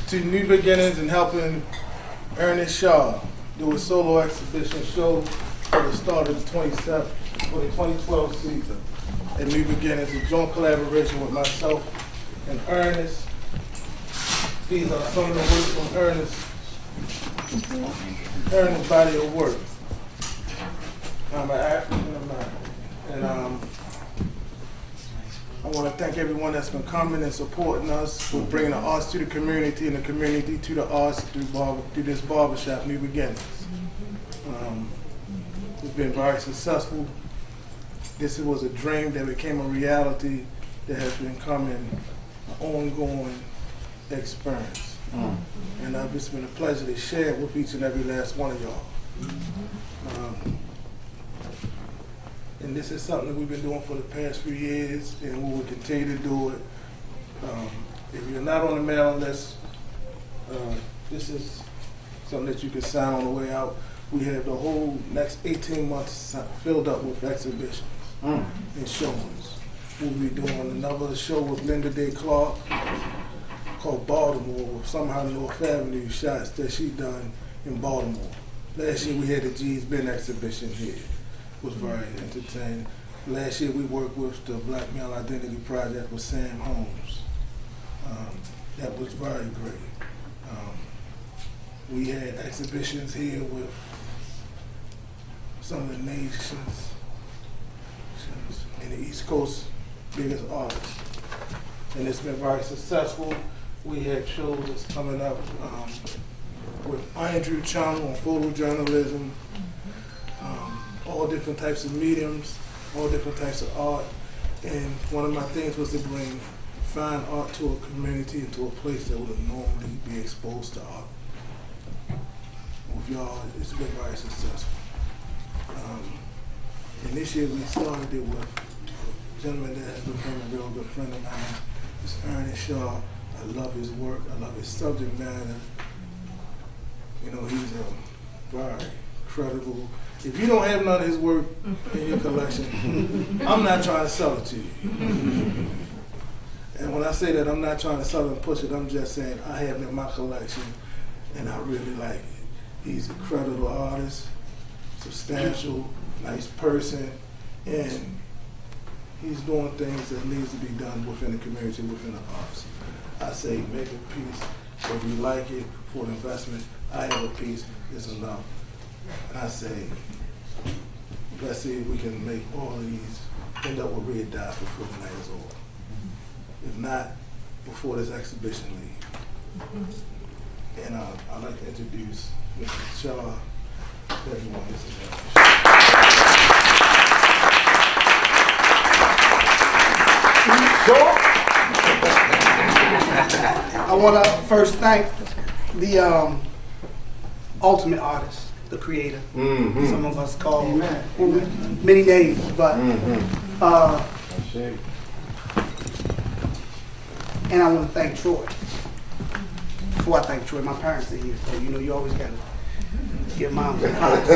to New Beginnings and helping Ernest do a solo exhibition show for the start of the 2012 season at New Beginnings, a joint collaboration with myself and Ernest. These are some of the works from Ernest's body of work. I'm an African American, and I want to thank everyone that's been coming and supporting us for bringing the arts to the community and the community to the arts through this barbershop, New Beginnings. It's been very successful. This was a dream that became a reality that has been coming an ongoing experience. And it's been a pleasure to share it with each and every last one of y'all. And this is something that we've been doing for the past few years, and we will continue to do it. If you're not on the mailing list, this is something that you can sign on the way out. We have the whole next 18 months filled up with exhibitions and showings. We'll be doing another show with Linda Day Clark called Baltimore, with somehow North Avenue shots that she done in Baltimore. Last year we had the G's Ben exhibition here. It was very entertaining. Last year we worked with the Black Male Identity Project with Sam Holmes. That was very great. We had exhibitions here with some of the nations in the East Coast biggest artists. And it's been very successful. We had shows that's coming up with Andrew Chung on photojournalism, all different types of mediums, all different types of art. And one of my things was to bring fine art to a community and to a place that would normally be exposed to art. With y'all, it's been very successful. And this year we started it with a gentleman that has become a real good friend of mine. It's Ernest. I love his work. I love his subject matter. You know, he's a very credible. If you don't have none of his work in your collection, I'm not trying to sell it to you. And when I say that, I'm not trying to sell it and push it. I'm just saying I have it in my collection, and I really like it. He's a credible artist, substantial, nice person, and he's doing things that needs to be done within the community, within the arts. I say make a piece, if you like it, for the investment. I have a piece, it's enough. I say, let's see if we can make all of these end up with red dots before the night is over. If not, before this exhibition leaves. And I'd like to introduce Mr. Shaw. Everyone, I want to first thank the ultimate artist, the creator. Some of us call many names, but and I want to thank Troy. Before I thank Troy, my parents are here, so you know you always got to give mom some props.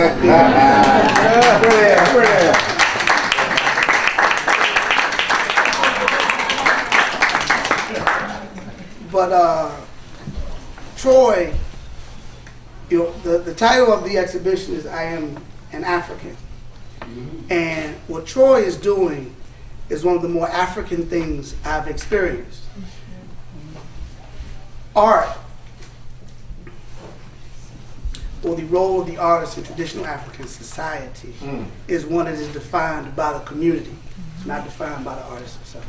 But Troy, you know, the title of the exhibition is I Am an African. And what Troy is doing is one of the more African things I've experienced. Art, or the role of the artist in traditional African society, is one that is defined by the community, not defined by the artist himself.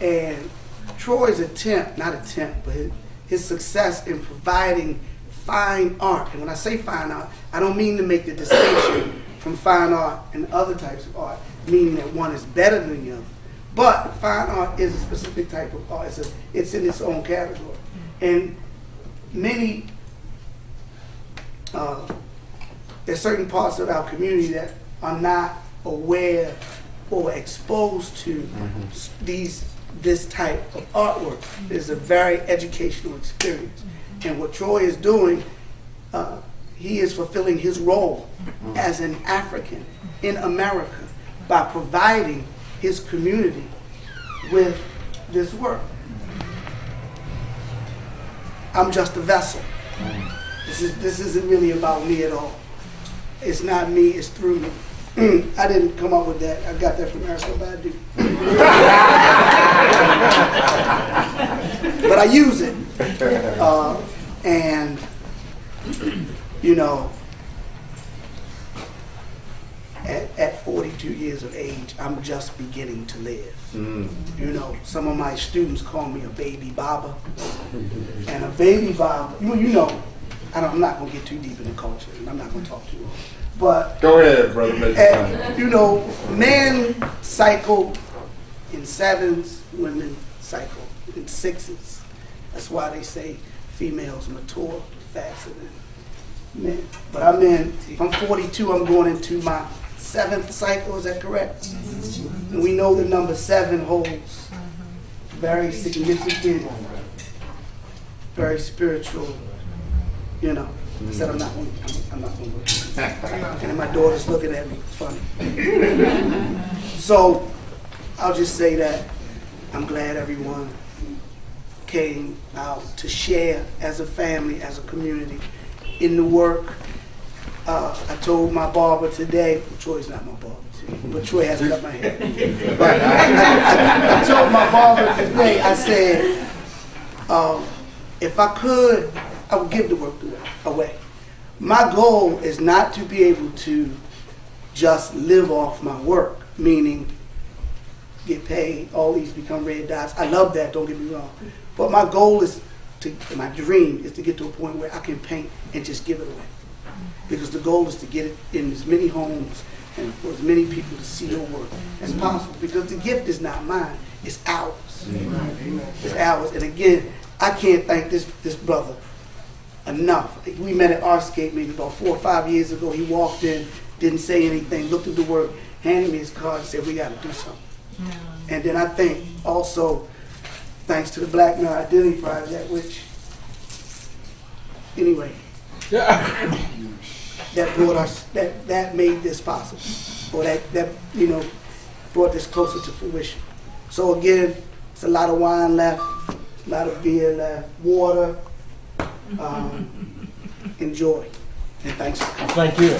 And Troy's but his success in providing fine art, and when I say fine art, I don't mean to make the distinction from fine art and other types of art, meaning that one is better than the other. But fine art is a specific type of art. It's in its own category. And many, there's certain parts of our community that are not aware or exposed to this type of artwork. It's a very educational experience. And what Troy is doing, he is fulfilling his role as an African in America by providing his community with this work. I'm just a vessel. This isn't really about me at all. It's not me, it's through me. I didn't come up with that. I got that from Erica Badu. But I use it. And, you know, at 42 years of age, I'm just beginning to live. You know, some of my students call me a baby barber. And a baby barber, you know, I'm not going to get too deep in the culture, and I'm not going to talk too long. But go ahead, brother. You know, men cycle in 7s, women cycle in 6s. That's why they say females mature faster than men. But if I'm 42, I'm going into my 7th cycle. Is that correct? And we know the number 7 holds very significant, very spiritual. You know, I said I'm not going to. And my daughter's looking at me, it's funny. So, I'll just say that I'm glad everyone came out to share as a family, as a community, in the work. I told my barber today, Troy's not my barber today, but Troy hasn't cut my hair. But I told my barber today, I said, if I could, I would give the work away. My goal is not to be able to just live off my work, meaning get paid, all these become red dots. I love that, don't get me wrong. But my goal is my dream is to get to a point where I can paint and just give it away. Because the goal is to get it in as many homes and for as many people to see your work as possible. Because the gift is not mine, it's ours. It's ours. And again, I can't thank this brother enough. We met at Artscape maybe about 4 or 5 years ago. He walked in, didn't say anything, looked at the work, handed me his card and said, we got to do something. And then I think also, thanks to the Black Male Identity Project, which, anyway, that brought us, that made this possible. Or that you know, brought this closer to fruition. So again, it's a lot of wine left, a lot of beer left, water. Enjoy. And thanks for coming. Thank you.